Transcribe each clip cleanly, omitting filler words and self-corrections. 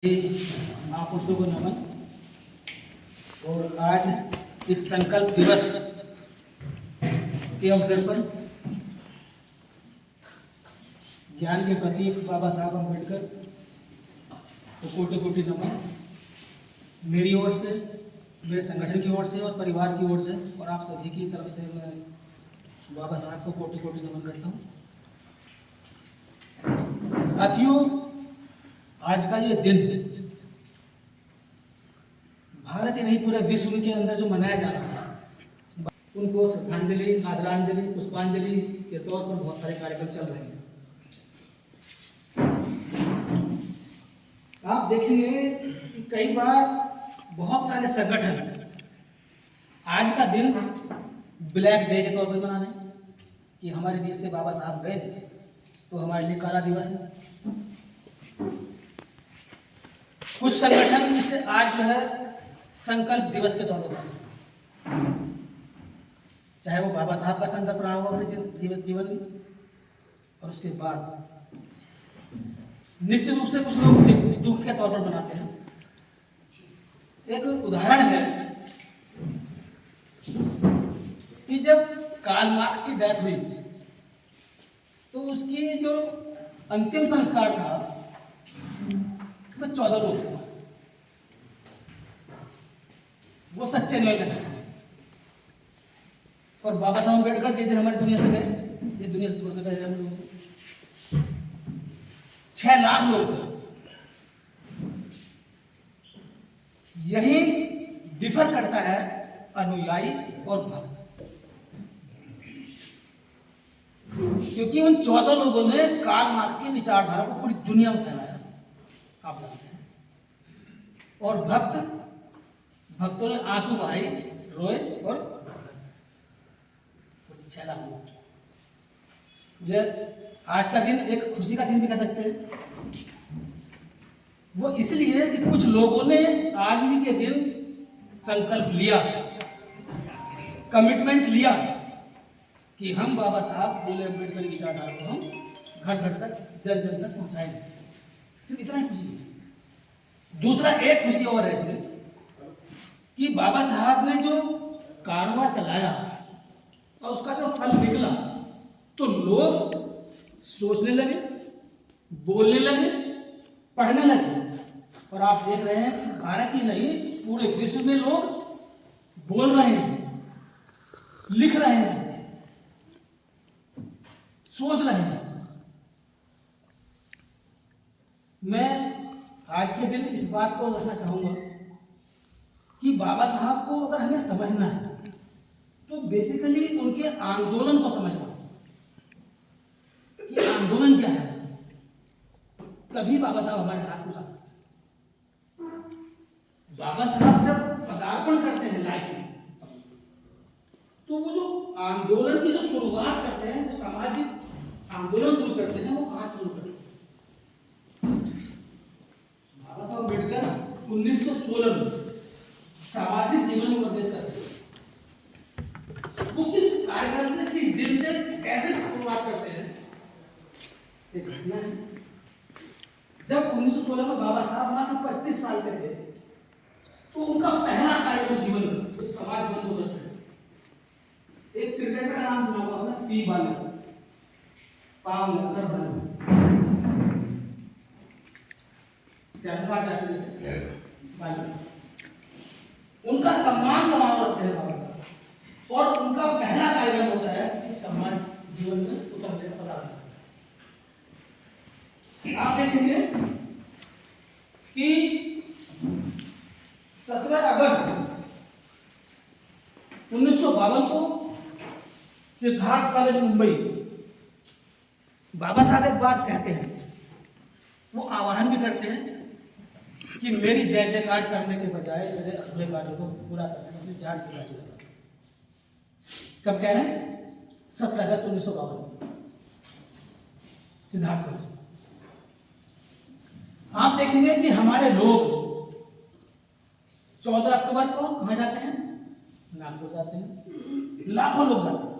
महापुरुषों को नमन। और आज इस संकल्प दिवस के अवसर पर ज्ञान के प्रतीक बाबा साहब अम्बेडकर को कोटि कोटि नमन। मेरी ओर से, मेरे संगठन की ओर से और परिवार की ओर से और आप सभी की तरफ से मैं बाबा साहब को कोटि कोटि नमन करता हूँ। साथियों, आज का ये दिन भारत ही नहीं पूरे विश्व के अंदर जो मनाया जा रहा है, उनको श्रद्धांजलि, आदरांजलि, पुष्पांजलि के तौर पर बहुत सारे कार्यक्रम चल रहे हैं। आप देखेंगे कि कई बार बहुत सारे संगठन आज का दिन ब्लैक डे के तौर पर मनाने कि हमारे देश से बाबा साहब गए तो हमारे लिए काला दिवस है। कुछ संगठन इसे आज जो है संकल्प दिवस के तौर पर, चाहे वो बाबा साहब का संकल्प रहा हो अपने जीवन में, और उसके बाद निश्चित रूप से कुछ लोग दुख के तौर पर मनाते हैं। एक उदाहरण है कि जब कार्ल मार्क्स की डेथ हुई तो उसकी जो अंतिम संस्कार था उसमें 14 लोग थे। वो सच्चे नहीं कह सकते। और बाबा साहब अम्बेडकर जिस दिन हमारी दुनिया से गए, इस दुनिया से छोड़ गए, हम लोग 6 लाख लोग थे। यही डिफर करता है अनुयायी और भक्त, क्योंकि उन 14 लोगों ने कार्ल मार्क्स की विचारधारा को पूरी दुनिया में फैलाया, आप जानते हैं। और भक्तों ने आंसू बहाए, रोए और 6 लाख लोग। आज का दिन एक खुशी का दिन भी कह सकते हैं। वो इसलिए कि कुछ लोगों ने आज ही के दिन संकल्प लिया, कमिटमेंट लिया कि हम बाबा साहब बोले अम्बेडकर की विचारधारा को हम घर घर तक, जन जन तक पहुंचाएंगे। सिर्फ इतना ही खुशी है। दूसरा एक खुशी और है इसमें कि बाबा साहब ने जो कारवां चलाया और उसका जो फल निकला, तो लोग सोचने लगे, बोलने लगे, पढ़ने लगे। और आप देख रहे हैं कि भारत ही नहीं पूरे विश्व में लोग बोल रहे हैं, लिख रहे हैं, सोच रहे हैं। मैं आज के दिन इस बात को रखना चाहूंगा कि बाबा साहब को अगर हमें समझना है तो बेसिकली उनके आंदोलन को समझना कि आंदोलन क्या है, तभी बाबा साहब हमारे हाथ को उठा सकते हैं। बाबा साहब जब पदार्पण करते हैं लाइफ में, तो वो जो आंदोलन की जो शुरुआत करते हैं, जो सामाजिक आंदोलन शुरू करते हैं, वो कहां शुरू करते हैं? बाबा साहब अम्बेडकर 1916 में सामाजिक जीवन में प्रवेश करते हैं। वो किस कार्यक्रम से, किस दिन से, कैसे शुरुआत करते हैं? एक घटना है। जब 1916 में बाबा साहब मात्र 25 साल के थे, तो उनका पहला कार्यक्रम जीवन में जो समाज बंधु करते हैं, एक क्रिकेटर का नाम सुना होगा आपने, पी बालन, पाव लगकर बना चंपा चाकरी बालन, उनका सम्मान समारोह रखते हैं बाबा साहब। और उनका पहला कार्यक्रम होता है कि समाज जीवन में उतरने का पदार्थ। आप देखेंगे कि 17 अगस्त 1952 को सिद्धार्थ कॉलेज मुंबई बाबा साहब एक बात कहते हैं, वो आह्वान भी करते हैं कि मेरी जय जयकार करने के बजाय मेरे अधूरे कार्यों को पूरा करने में अपनी जान की बाजी लगा। कब कह रहे हैं? 17 अगस्त 1952 सिद्धार्थ कॉलेज। आप देखेंगे कि हमारे लोग 14 अक्टूबर को कहां जाते हैं? नागपुर जाते हैं। लाखों लोग जाते हैं,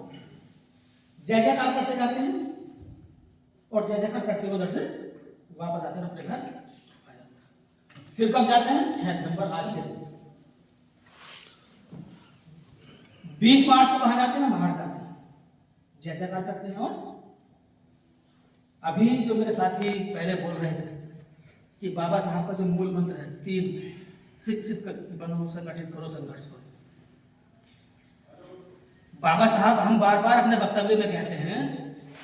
जय जयकार करते जाते हैं, और जय जयकार करते हुए उधर से वापस आते हैं अपने घर आ जाते हैं। फिर कब जाते हैं? 6 दिसंबर, आज के दिन। 20 मार्च को कहा जाते हैं? बाहर जाते हैं, जय जयकार करते हैं। और अभी जो मेरे साथी पहले बोल रहे थे कि बाबा साहब का जो मूल मंत्र है 3, शिक्षित बनो, संगठित करो, संघर्ष करो। बाबा साहब, हम बार बार अपने वक्तव्य में कहते हैं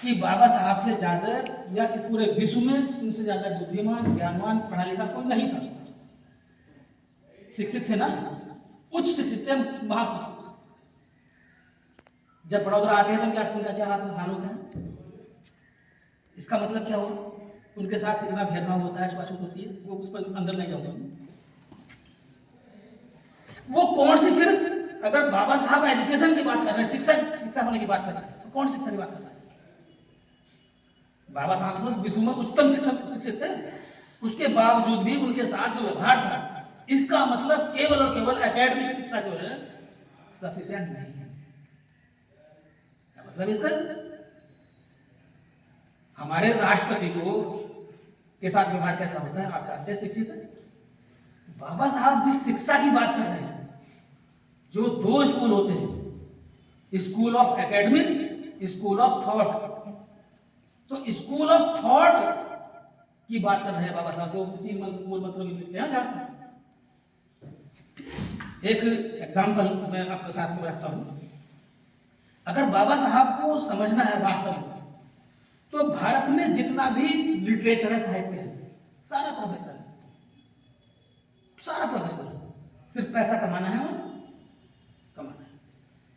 कि बाबा साहब से ज्यादा या इस पूरे विश्व में उनसे ज्यादा बुद्धिमान, ज्ञानवान, पढ़ा लिखा कोई नहीं था। शिक्षित थे ना, उच्च शिक्षित थे, महाशिक्षित। जब बड़ौदा आते हैं तो क्या उनका क्या हाल होता है? इसका मतलब क्या हुआ? उनके साथ कितना भेदभाव होता है, छुआछूत होती है, वो उस पर अंदर नहीं जाऊंगा। वो कौन सी फिर, अगर बाबा साहब एजुकेशन की बात कर रहे हैं, शिक्षा होने की बात कर रहे हैं, तो कौन शिक्षा की बात कर रहे हैं? बाबा साहब विश्व में उच्चतम शिक्षित थे, उसके बावजूद भी उनके साथ जो व्यवहार था, इसका मतलब केवल और केवल एकेडमिक शिक्षा जो है सफिशिएंट नहीं है। क्या मतलब इसका? हमारे राष्ट्रपति को के साथ व्यवहार कैसा होता है? आप जानते हैं, शिक्षित है। बाबा साहब जिस शिक्षा की बात कर रहे हैं, जो 2 स्कूल होते हैं, school of academic, school of thought. तो स्कूल ऑफ थॉट की बात कर रहे हैं बाबा साहब, जो 3 मूल मंत्रों की लिखते हैं। जहां एक एग्जाम्पल मैं आपके साथ में रखता हूं। अगर बाबा साहब को समझना है वास्तव में, तो भारत में जितना भी लिटरेचर है, साहित्य है, सारा प्रोफेसर है, सारा प्रोफेसर है। सिर्फ पैसा कमाना है और कमाना है।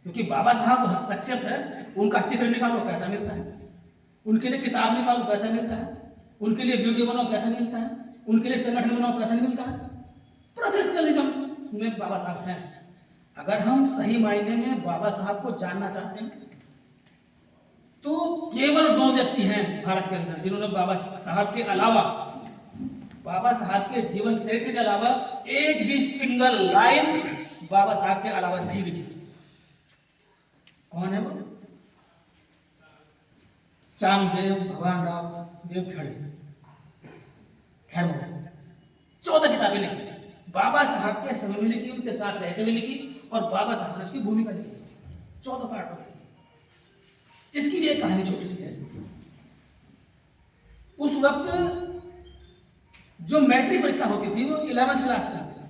क्योंकि बाबा साहब शख्सियत है, उनका चित्र निकालो पैसा मिलता है, उनके लिए किताब निकालो पैसा मिलता है, उनके लिए वीडियो बनाओ पैसा मिलता है, उनके लिए संगठन बनाओ पैसा नहीं मिलता है। प्रोफेशनलिज्म में बाबा साहब हैं। अगर हम सही मायने में बाबा साहब को जानना चाहते हैं, तो केवल 2 व्यक्ति हैं भारत के अंदर जिन्होंने बाबा साहब के अलावा, बाबा साहब के जीवन चरित्र के अलावा एक भी सिंगल लाइन बाबा साहब के अलावा नहीं लिखी। कौन है वो? चांगदेव भगवान राव देव खड़े, खैर 14 किताबें लिखी, बाबा साहब के समय में लिखी, उनके साथ रहते हुए लिखी, और बाबा साहब ने उसकी भूमिका लिखी 14 पार्टों में। इसकी भी एक कहानी छोटी सी है। उस वक्त जो मैट्रिक परीक्षा होती थी वो 11वीं क्लास में होती थी,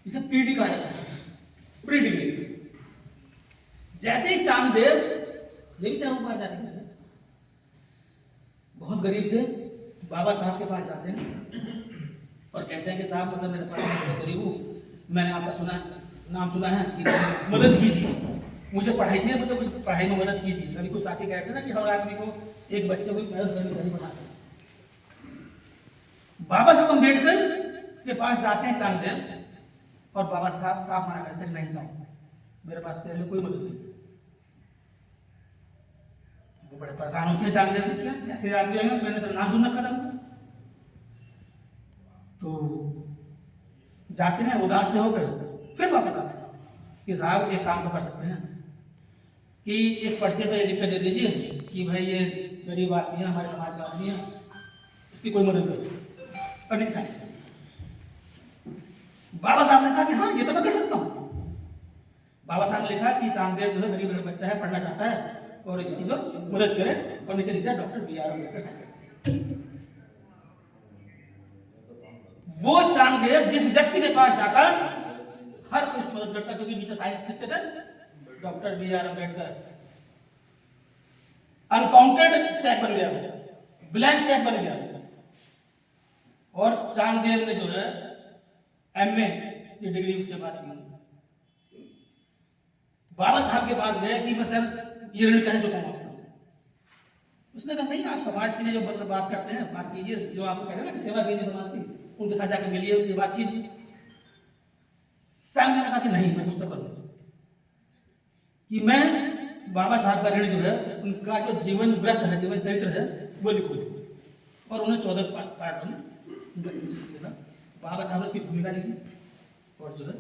इसे पीडी कहा जाता है, प्री डिग्री। जैसे ही चांगदेव, ये भी 4 बार जाते हैं, बहुत गरीब थे, बाबा साहब के पास जाते हैं और कहते हैं कि साहब, मतलब मेरे पास बहुत गरीब हूँ, मैंने आपका नाम सुना है कि मदद कीजिए, मुझे पढ़ाइए, मुझे कुछ पढ़ाई में मदद कीजिए। कभी कुछ साथी कहते हैं ना कि हर आदमी को एक बच्चे को मदद करनी चाहिए पढ़ाते। बाबा साहब अम्बेडकर के पास जाते हैं चांगदेव, और बाबा साहब साफ मना करते हैं, नहीं साहब, मेरे पास तेरे लिए कोई मदद नहीं। वो बड़े परेशान होते हैं चांगदेव से, क्या कैसे आदमी है, मैंने तो नाम सुनना कदम। तो जाते हैं उदास से होकर, फिर वापस आते हैं कि साहब एक काम तो कर सकते हैं कि एक पर्चे पे लिख कर दे दीजिए कि भाई ये गरीब आदमी है, हमारे समाज का आदमी है, इसकी कोई मदद करो। और निश्चय बाबा साहब ने कहा कि हाँ, ये तो मैं कर सकता हूँ। बाबा साहब ने लिखा कि चांगदेव जो है गरीब बच्चा है, पढ़ना चाहता है, और इसकी जो मदद करे, और नीचे लिखा डॉक्टर BR अम्बेडकर साहब। वो चांगदेव जिस व्यक्ति के पास जाता, हर कोई उसकी मदद करता, क्योंकि नीचे साइन किसके थे? Doctor BR Ambedkar. Uncounted cheque बन गया, ब्लैंक चेक बन गया। और चांगदेव ने जो है MA की डिग्री उसके बाद की। बाबा साहब के पास गए कि मैं सर ये ऋण कैसे चुकाऊं आपको? उसने कहा नहीं, आप समाज के लिए जो बात करते हैं बात कीजिए, जो आप कह रहे हैं ना कि सेवा कीजिए समाज की, उनके साथ जाकर मिलिए, उनकी बात कीजिए। चांगदेव ने कहा कि नहीं, मैं कुछ तो करूं कि मैं बाबा साहब का ऋण जो है, उनका जो जीवन व्रत है, जीवन चरित्र है, वो लिखूं। और उन्हें 14 पार्टों में बाबा साहब ने उसकी भूमिका लिखी, और जो है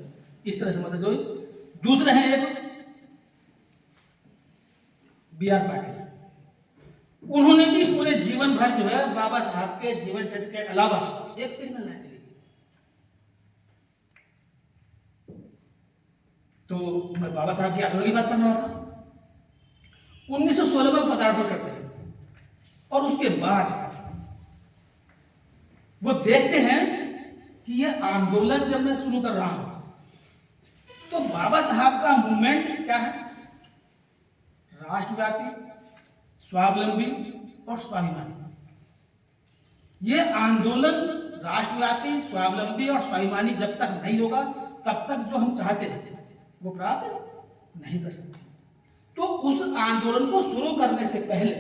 इस तरह से मतलब जो दूसरे हैं एक BR पाटिल, उन्होंने भी पूरे जीवन भर जो है बाबा साहब के जीवन चरित्र के अलावा एक सिग्नल लाइन लिखी। तो मैं बाबा साहब के आंदोलन की बात कर रहा था। 1916 में पदार्पण करते हैं और उसके बाद वो देखते हैं कि यह आंदोलन जब मैं शुरू कर रहा हूं तो बाबा साहब का मूवमेंट क्या है? राष्ट्रव्यापी, स्वावलंबी और स्वाभिमानी। ये आंदोलन राष्ट्रव्यापी, स्वावलंबी और स्वाभिमानी जब तक नहीं होगा तब तक जो हम चाहते हैं वो प्राप्त नहीं कर सकते। तो उस आंदोलन को शुरू करने से पहले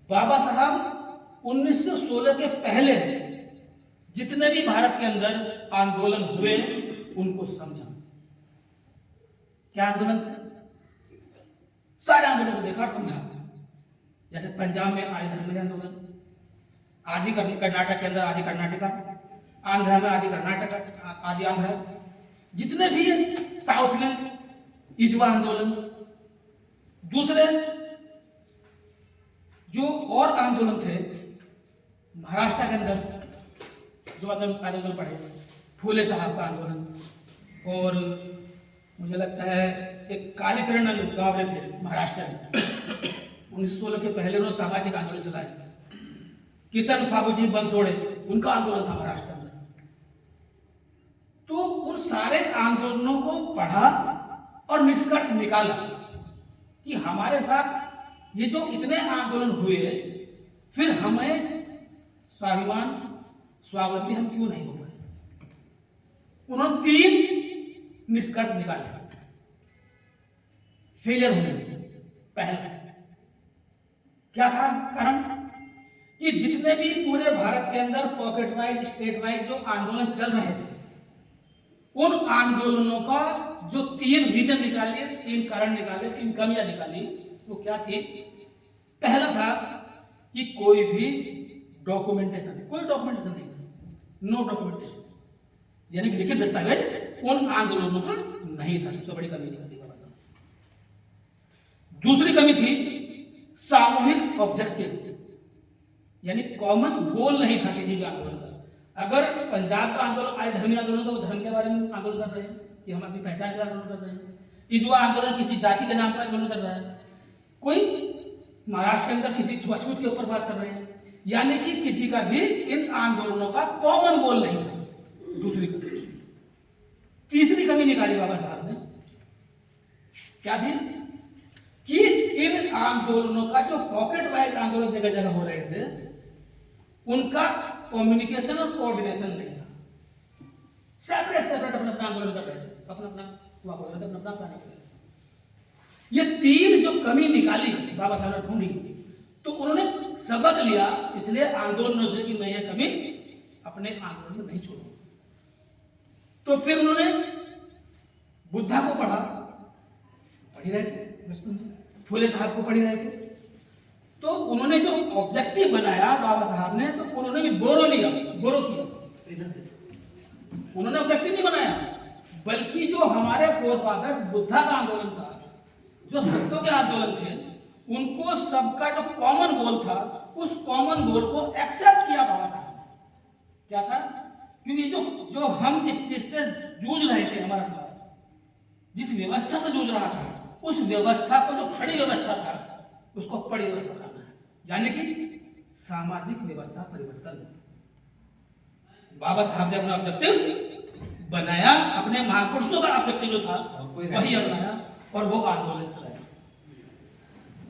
बाबा साहब 1916 के पहले जितने भी भारत के अंदर आंदोलन हुए उनको समझा। क्या आंदोलन थे? सारे आंदोलन को देखा और समझा। जैसे पंजाब में आदि धर्म आंदोलन, आदि कर्नाटक के अंदर आदि कर्नाटका, आंध्रा में आदि कर्नाटक, आदि आंध्रा, जितने भी साउथ में इजवा आंदोलन, दूसरे जो और आंदोलन थे महाराष्ट्र के अंदर जो आंदोलन पढ़े, फूले साहब का आंदोलन, और मुझे लगता है एक कालीचरण गावड़े थे महाराष्ट्र में, 1916 के पहले उन्होंने सामाजिक आंदोलन चलाया। किशन फागुजी बंसोड़े, उनका आंदोलन था महाराष्ट्र में। तो उन सारे आंदोलनों को पढ़ा और निष्कर्ष निकाला कि हमारे साथ ये जो इतने आंदोलन हुए फिर हमें स्वाभिमान, स्वावलंबी हम क्यों नहीं हो पाए? उन्होंने 3 निष्कर्ष निकाले फेलियर होने में। पहला क्या था कारण? कि जितने भी पूरे भारत के अंदर पॉकेट वाइज, स्टेट वाइज जो आंदोलन चल रहे थे उन आंदोलनों का जो 3 रीजन निकाले, 3 कारण निकाले, 3 कमियां निकाली, वो क्या थी? पहला था कि कोई भी डॉक्यूमेंटेशन नहीं था, नो डॉक्यूमेंटेशन, यानी कि लिखित दस्तावेज उन आंदोलनों का नहीं था। सबसे बड़ी कमी निकाली बाबा साहब। दूसरी कमी थी सामूहिक ऑब्जेक्टिव, यानी कॉमन गोल नहीं था किसी भी आंदोलन का। अगर पंजाब का आंदोलन आय धर्मी आंदोलन, तो वो धर्म के बारे में आंदोलन कर रहे हैं कि हम अपनी पहचान के आंदोलन कर रहे हैं। इजवा आंदोलन किसी जाति के नाम पर आंदोलन कर रहा है। कोई महाराष्ट्र के अंदर किसी छुआछूत के ऊपर बात कर रहे हैं, यानी कि किसी का भी इन आंदोलनों का कॉमन गोल नहीं था। दूसरी कमी। तीसरी कमी निकाली बाबा साहब ने, क्या थी? कि इन आंदोलनों का जो पॉकेट वाइज आंदोलन जगह जगह हो रहे थे उनका कम्युनिकेशन और कोऑर्डिनेशन नहीं था। सेपरेट अपना अपना आंदोलन कर रहे थे, अपना अपना हुआ बोल रहे थे, अपना अपना प्लान कर रहे थे। ये 3 जो कमी निकाली बाबा साहब ने ढूंढी, तो उन्होंने सबक लिया इसलिए आंदोलनों से कि मैं ये कमी अपने आंदोलन में नहीं छोड़ूंगा। तो फिर उन्होंने बुद्धा को पढ़ी रहे थे बचपन से, फूले साहब को पढ़ी रहे थे। तो उन्होंने जो ऑब्जेक्टिव बनाया बाबा साहब ने, तो उन्होंने भी बोरो किया। उन्होंने ऑब्जेक्टिव नहीं बनाया, बल्कि जो हमारे फोरफादर्स बुद्धा का आंदोलन था, जो संतों के आंदोलन थे, उनको सबका जो कॉमन गोल था उस कॉमन गोल को एक्सेप्ट किया बाबा साहब। क्या था? क्योंकि जो हम जिस चीज से जूझ रहे थे, हमारा समाज जिस व्यवस्था से जूझ रहा था, उस व्यवस्था को जो खड़ी व्यवस्था था उसको पड़ी व्यवस्था बनाना है, यानी कि सामाजिक व्यवस्था परिवर्तन। बाबा साहब ने अपना ऑब्जेक्टिव बनाया, अपने महापुरुषों का ऑब्जेक्टिव जो था वही अपनाया और वो आंदोलन चलाया।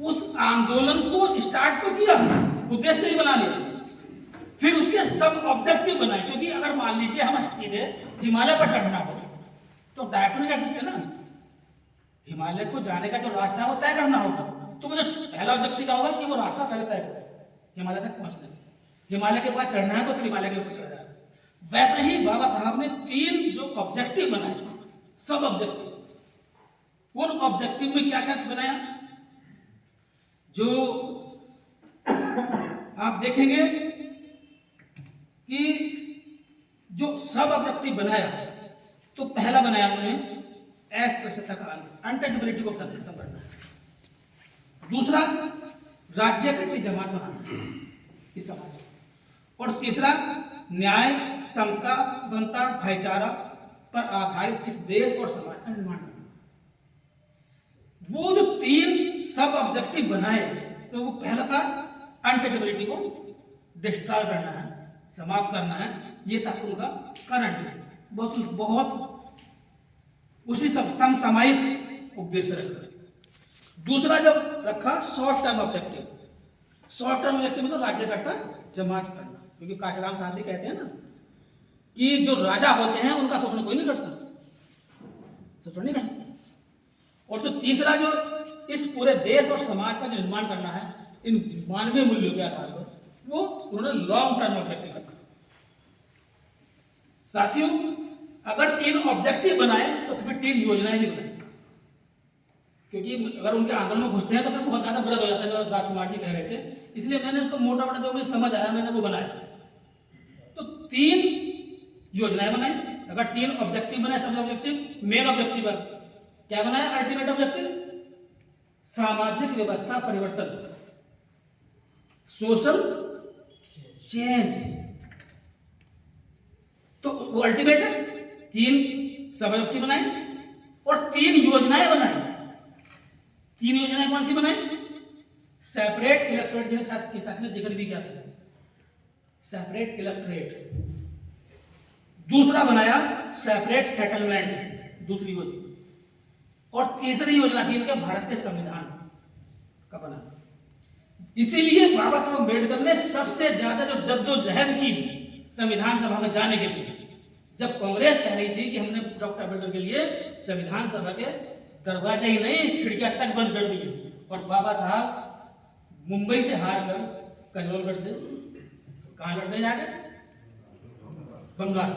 उस आंदोलन को स्टार्ट तो किया, उद्देश्य ही बना लिया, फिर उसके सब ऑब्जेक्टिव बनाए। क्योंकि अगर मान लीजिए हम सीधे हिमालय पर चढ़ना हो तो डायरेक्ट नहीं जा सकते ना, हिमालय को जाने का जो रास्ता है वो तय करना होगा। तो वो जो पहला ऑब्जेक्टिव क्या होगा कि वो रास्ता पहले तय करें हिमालय तक पहुंचने। हिमालय के बाद चढ़ना है तो फिर हिमालय के ऊपर चढ़ जाएगा। वैसे ही बाबा साहब ने 3 जो ऑब्जेक्टिव बनाए, सब ऑब्जेक्टिव, उन ऑब्जेक्टिव में क्या क्या बनाया? जो आप देखेंगे कि जो सब ऑब्जेक्टिव बनाया, तो पहला बनाया उन्होंने अस्पृश्यता का अनटचेबिलिटी को खत्म करना है। दूसरा, राज्य प्रति जमात बनाना इस समाज, और तीसरा, न्याय, समता, स्वतंत्रता, भाईचारा पर आधारित इस देश और समाज का निर्माण करना। वो जो 3 सब ऑब्जेक्टिव बनाए, तो वो पहला था अनटचेबिलिटी को डिस्ट्रॉय करना है, समाप्त करना है, ये था उनका करंट, बहुत बहुत उसी समसामयिक उद्देश्य रखा। दूसरा जब रखा short term objective, short term objective मतलब राज्यकर्ता जमात करना, क्योंकि काशीराम साहनी कहते हैं ना कि जो राजा होते हैं उनका शोषण कोई नहीं करता, शोषण नहीं कर सकता। और जो तीसरा जो इस पूरे देश और समाज का जो निर्माण करना है इन मानवीय मूल्यों के आधार पर, वो उन्होंने लॉन्ग टर्म ऑब्जेक्टिव रखा। साथियों, अगर 3 ऑब्जेक्टिव बनाए तो फिर 3 योजनाएं भी बनाई, क्योंकि अगर उनके आंदोलन में घुसते हैं तो फिर बहुत ज्यादा विरोध हो जाता है, जो राजकुमार जी कह रहे थे। इसलिए मैंने उसको मोटा मोटा जो मुझे समझ आया मैंने वो बनाया। तो 3 योजनाएं बनाई। अगर 3 ऑब्जेक्टिव बनाए, सब ऑब्जेक्टिव, मेन ऑब्जेक्टिव क्या बनाया, अल्टीमेट ऑब्जेक्टिव सामाजिक व्यवस्था परिवर्तन, सोशल चेंज। तो वो अल्टीमेट है। 3 सब ऑब्जेक्टिव बनाए और 3 योजनाएं बनाई। 3 योजनाएं कौन सी बनाई? सेपरेट इलेक्टोरेट, जिसके साथ में जिक्र भी किया था, सेपरेट इलेक्टोरेट। दूसरा बनाया सेपरेट सेटलमेंट, दूसरी योजना। और तीसरी योजना थी इनके भारत के संविधान का बना। इसीलिए बाबा साहब अम्बेडकर ने सबसे ज्यादा जो जद्दोजहद की संविधान सभा में जाने के लिए, जब कांग्रेस कह रही थी कि हमने डॉक्टर अम्बेडकर के लिए संविधान सभा के दरवाजे ही नहीं खिड़कियां तक बंद कर दी, और बाबा साहब मुंबई से हार कर कजरोलगढ़ से कहां लड़ने जाके, बंगाल।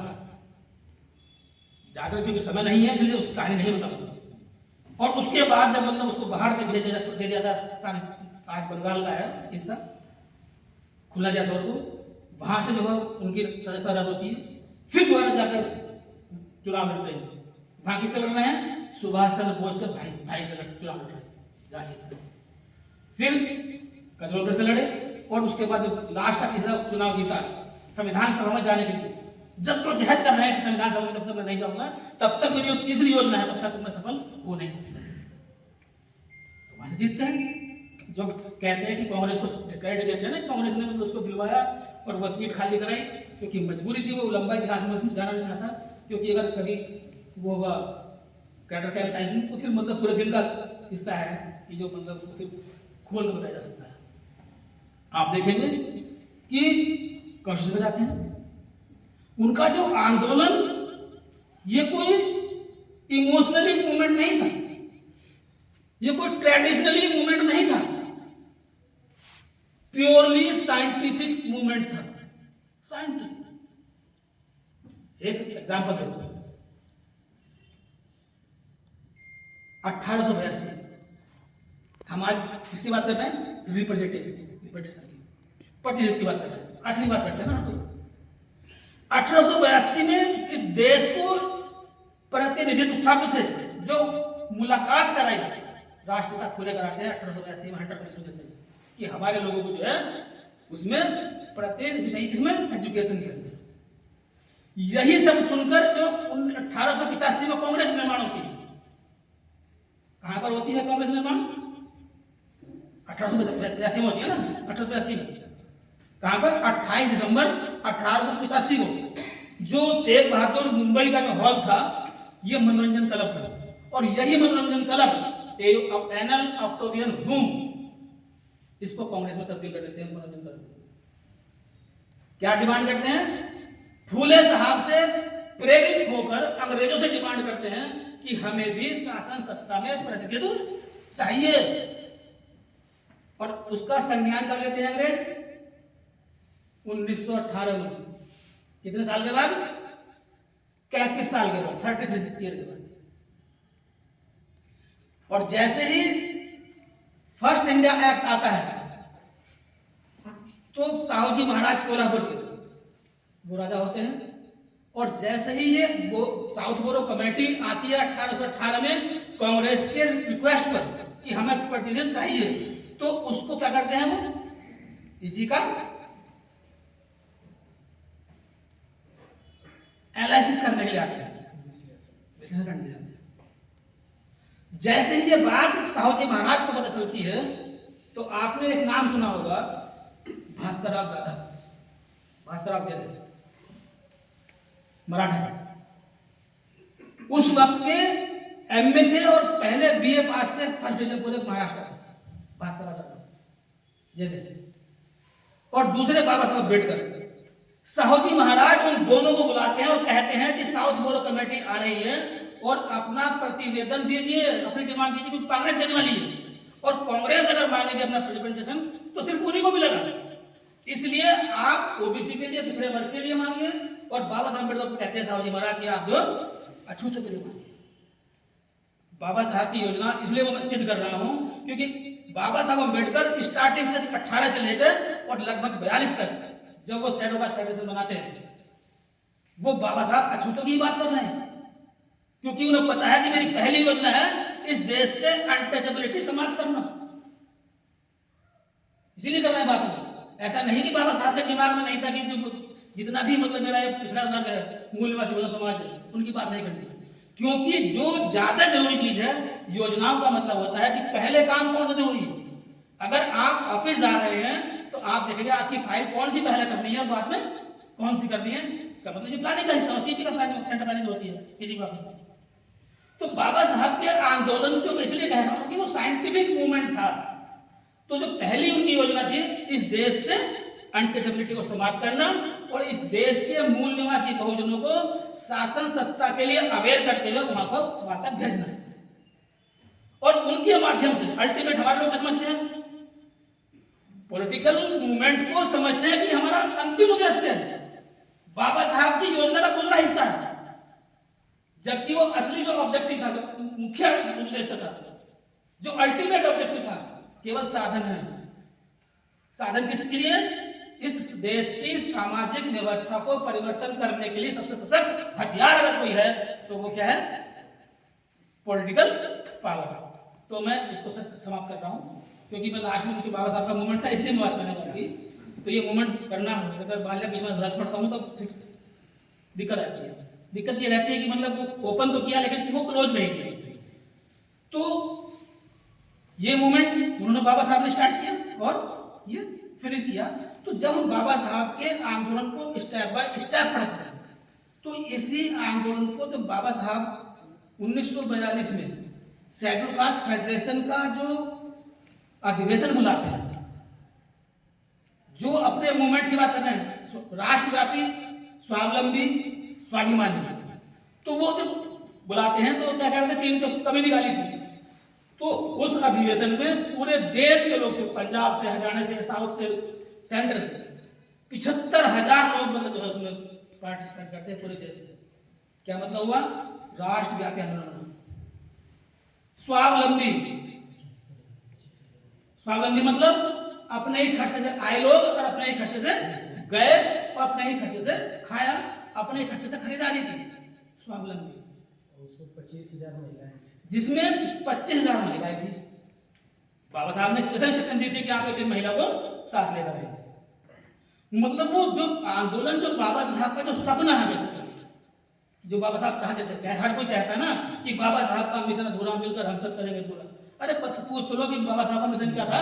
ज्यादा क्योंकि समय नहीं है इसलिए उस कहानी नहीं बताऊंगा। और उसके बाद जब मतलब उसको बाहर दे दिया था, आज बंगाल का है हिस्सा, खुला जैसोर को, वहां से जो है उनकी सदस्यता रद्द होती है, फिर दोबारा जाकर चुनाव लड़ते हैं। वहां किससे लड़ रहे हैं? सुभाष चंद्र बोस के भाई से चुनाव लड़ रहे हैं। फिर कजरोलगढ़ से लड़े और उसके बाद जब लास्ट का तीसरा चुनाव जीता संविधान सभा में जाने के लिए, जब तो जहद कर रहे हैं कि संविधान सभा में जब तक मैं नहीं जाऊंगा तब तक मेरी तीसरी योजना है, तब तक मैं सफल हो नहीं सकता। तो वहां से जीतते हैं। जो कहते हैं कि कांग्रेस को क्रेडिट देते हैं ना, कांग्रेस ने मतलब उसको दिलवाया और वह सीट खाली कराई, क्योंकि मजबूरी थी, वो लंबा इतिहास में जाना नहीं चाहता, क्योंकि अगर कभी वो होगा कैडर कैंप टाइप तो फिर मतलब पूरे दिन का हिस्सा है कि जो मतलब उसको फिर खोल कर बताया जा सकता है। आप देखेंगे कि कॉन्स्टिट्यूशन में जाते हैं, उनका जो आंदोलन ये कोई इमोशनली मूवमेंट नहीं था, ये कोई ट्रेडिशनली मूवमेंट नहीं था, प्योरली साइंटिफिक मूवमेंट था। साइंटिफिक। एक एग्जांपल देता हूं। 1882 हम आज किसकी बात करते हैं? रिप्रेजेंटेशन की, प्रतिनिधित्व की बात करते हैं, आखिरी बात करते हैं ना। तो 1882 में इस देश को प्रतिनिधित्व शब्द से जो मुलाकात कराई, राष्ट्रपिता खुले कराते हैं 1882 में हंटर कमीशन देते हैं कि हमारे लोगों को जो है उसमें प्रतिनिधित्व, इसमें एजुकेशन दिया गया। यही सब सुनकर जो 1885 में कांग्रेस निर्माण होती है, कहां पर होती है कांग्रेस निर्माण? 1885 में होती है ना, 1885 में। कहां पर? 28 दिसंबर 1885 को जो तेग बहादुर मुंबई का जो हॉल था, यह मनोरंजन क्लब था, और यही मनोरंजन क्लब एनल ऑक्टेवियन रूम, इसको कांग्रेस में तब्दील कर देते हैं। मनोरंजन क्लब क्या डिमांड करते हैं? फूले साहब से प्रेरित होकर अंग्रेजों से डिमांड करते हैं कि हमें भी शासन सत्ता में प्रतिनिधित्व चाहिए। और उसका संज्ञान कर लेते हैं अंग्रेज 1918 में। कितने साल के बाद? 33 साल के बाद, 33 ईयर के बाद। और जैसे ही फर्स्ट इंडिया एक्ट आता है तो साहू जी महाराज कोल्हापुर के वो राजा होते हैं, और जैसे ही ये साउथ बोरो कमेटी आती है 1818 में कांग्रेस के रिक्वेस्ट पर कि हमें प्रतिनिधित्व चाहिए, तो उसको क्या करते हैं? वो इसी का एनालिसिस करने के लिए आते हैं, विश्लेषण करने के लिए आते हैं। जैसे ही ये बात साहू जी महाराज को पता चलती है तो आपने एक नाम सुना होगा, भास्करराव जाधव, भास्करराव जाधव, मराठा के। उस वक्त के एमए थे और पहले बीए पास थे, फर्स्ट डिवीजन पूरे महाराष्ट्र में, भास्करराव जाधव जाधव। और दूसरे बाबा साहब अम्बेडकर। साहू जी महाराज उन दोनों को बुलाते हैं और कहते हैं कि साउथ बोरो कमेटी आ रही है और अपना प्रतिवेदन दीजिए, अपनी डिमांड दीजिए, क्योंकि कांग्रेस देने वाली है और कांग्रेस अगर मानेगी अपना रिप्रेजेंटेशन तो सिर्फ उन्हीं को मिलेगा। इसलिए आप ओबीसी के लिए, पिछड़े वर्ग के लिए मांगिए, और बाबा साहब अम्बेडकर को कहते हैं साहू जी महाराज की आप जो अछूतों के लिए मांगिए। बाबा साहब की योजना इसलिए मैं सिद्ध कर रहा हूं क्योंकि बाबा साहब अम्बेडकर स्टार्टिंग से 18 से लेकर और लगभग 42 तक जब वो शेड्यूल कास्ट फेडरेशन बनाते हैं, वो बाबा साहब अछूतों की बात कर रहे हैं, क्योंकि उन्हें पता है कि मेरी पहली योजना है इस देश से अनटचेबिलिटी समाप्त करना, इसीलिए कर रहे हैं बात। ऐसा नहीं कि बाबा साहब के दिमाग में नहीं था कि जो जितना भी मतलब मेरा पिछड़ा वर्ग है, मूल निवासी समाज है, उनकी बात नहीं करनी, क्योंकि जो ज्यादा जरूरी चीज है योजनाओं का मतलब होता है कि पहले काम कौन सा जरूरी है। अगर आप ऑफिस जा रहे हैं तो आप देखेंगे आपकी फाइल कौन सी पहले करनी है और बाद में कौन सी करनी है, इसका मतलब ये प्लानिंग का हिस्सा, सीपी का प्लानिंग, सेंटर प्लानिंग होती है किसी ऑफिस में। तो बाबा साहब के आंदोलन को इसलिए कह रहा हूं कि वो साइंटिफिक मूवमेंट था। तो जो पहली उनकी योजना थी इस देश से अनटचेबिलिटी को समाप्त करना और इस देश के मूल निवासी बहुजनों को शासन सत्ता के लिए अवेयर करते हुए वहां तक भेजना, और उनके माध्यम से अल्टीमेट हमारे लोग समझते हैं, पॉलिटिकल मूवमेंट को समझते हैं कि हमारा अंतिम उद्देश्य है, बाबा साहब की योजना का दूसरा हिस्सा है, जबकि वो असली जो ऑब्जेक्टिव था, मुख्य उद्देश्य था, जो अल्टीमेट ऑब्जेक्टिव था, केवल साधन है। साधन किसके लिए? इस देश की सामाजिक व्यवस्था को परिवर्तन करने के लिए सबसे सशक्त हथियार अगर कोई है तो वो क्या है? Political power. तो मैं इसको समाप्त कर रहा हूं क्योंकि मैं लास्ट में बाबा साहब का मूवमेंट था इसलिए मैं बात करने वाली, तो ये मूवमेंट करना अगर मान लिया बीच में भ्रष्ट पड़ता हूं तो फिर दिक्कत आती है। दिक्कत ये रहती है कि मतलब वो ओपन तो किया लेकिन वो क्लोज नहीं किया। तो ये मूवमेंट उन्होंने बाबा साहब ने स्टार्ट किया और ये फिनिश किया। तो जब हम बाबा साहब के आंदोलन को स्टेप बाय स्टेप पढ़ते हैं तो इसी आंदोलन को तो बाबा साहब 1942 में शेड्यूल कास्ट फेडरेशन का जो अधिवेशन बुलाते हैं, जो अपने मूवमेंट की बात कर रहे हैं, राष्ट्रव्यापी, स्वावलंबी, स्वाभिमानी, तो वो जब बुलाते हैं तो क्या कहते हैं, 3 तो कमी निकाली थी। तो उस अधिवेशन में पूरे देश के लोग से, पंजाब से, हरियाणा से, साउथ से, सेंटर से 75,000 लोग मतलब जो है उसमें पार्टिसिपेट करते हैं पूरे देश से। क्या मतलब हुआ? राष्ट्रव्यापी आंदोलन। स्वावलंबी, स्वावलंबी मतलब अपने ही खर्चे से आए लोग और अपने ही खर्चे से गए और अपने ही खर्चे से खाया, अपने ही खर्चे से खरीदारी की, स्वावलंबी। 25,000 महिलाएं, जिसमें 25,000 महिलाएं थी। बाबा साहब ने स्पेशल सेक्शन दी थी कि आप एक महिला को साथ लेकर आए। मतलब वो जो आंदोलन, जो बाबा साहब का जो सपना है, बेसिकली जो बाबा साहब चाहते थे, हर कोई कहता है ना कि बाबा साहब का मिशन अधूरा, मिलकर हम सब करेंगे पूरा। अरे पूछ तो लो कि बाबा साहब का मिशन क्या था?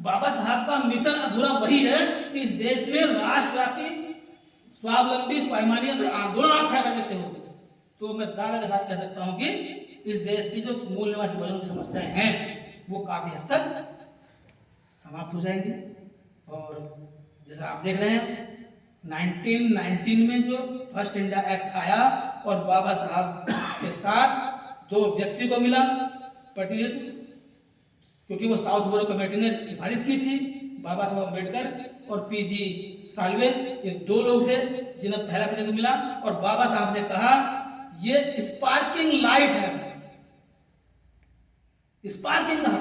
बाबा साहब का मिशन अधूरा वही है कि इस देश में राष्ट्रव्यापी, स्वावलंबी, स्वाभिमानी आंदोलन आप खड़ा कर देते हो। तो मैं दावे के साथ कह सकता हूं कि इस देश की जो मूल निवासी बहुजनों की समस्याएं हैं वो काफी हद तक समाप्त हो जाएंगी। और जैसा आप देख रहे हैं 1919 में जो फर्स्ट इंडिया एक्ट आया और बाबा साहब के साथ 2 व्यक्ति को मिला प्रतिनिधित्व, क्योंकि वो साउथ बोरो कमेटी ने सिफारिश की थी, बाबा साहब अम्बेडकर और पीजी साल्वे, ये 2 लोग थे जिन्हें पहला प्रतिनिधित्व मिला। और बाबा साहब ने कहा ये स्पार्किंग लाइट है, स्पार्किंग कहा,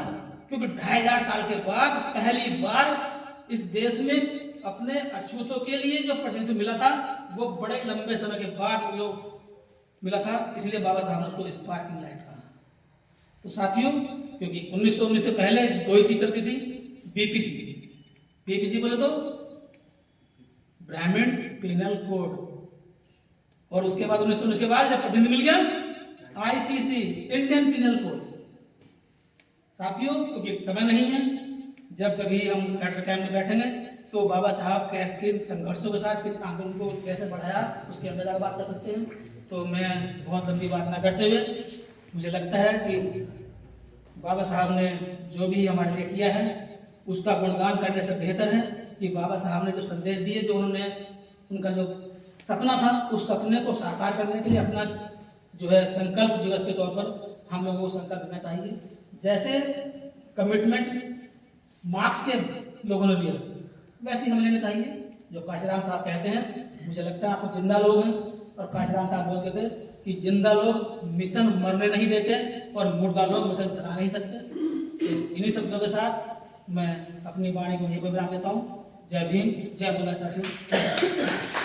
क्योंकि 2500 साल के बाद पहली बार इस देश में अपने अछूतों के लिए जो प्रतिनिधित्व मिला था वो बड़े लंबे समय के बाद जो मिला था, इसलिए बाबा साहब ने उसको स्पार्किंग लाइट कहा। तो साथियों, क्योंकि 1919 से पहले 2 ही चीज चलती थी, बीपीसी, बीपीसी बोले तो ब्राह्मण पिनल कोड, और उसके बाद 1919 के बाद जब प्रतिनिधित्व मिल गया आईपीसी, इंडियन पिनल कोड। साथियों, क्योंकि समय नहीं है, जब कभी हम कैडर कैंप में बैठेंगे तो बाबा साहब कैसे किन संघर्षों के साथ किस आंदोलन को कैसे बढ़ाया उसके अंदर जाकर बात कर सकते हैं। तो मैं बहुत लंबी बात ना करते हुए, मुझे लगता है कि बाबा साहब ने जो भी हमारे लिए किया है उसका गुणगान करने से बेहतर है कि बाबा साहब ने जो संदेश दिए, जो उन्होंने उनका जो सपना था, उस सपने को साकार करने के लिए अपना जो है संकल्प दिवस के तौर पर हम लोगों को संकल्प लेना चाहिए। जैसे कमिटमेंट मार्क्स के लोगों ने लिया, वैसे ही हमें लेना चाहिए। जो काशीराम साहब कहते हैं, मुझे लगता है आप सब जिंदा लोग हैं, और काशीराम साहब बोलते थे कि जिंदा लोग मिशन मरने नहीं देते और मुर्दा लोग मिशन चला नहीं सकते। तो इन्हीं शब्दों के साथ मैं अपनी वाणी को यहीं पर विराम देता हूँ। जय भीम, जय मुला साथियों।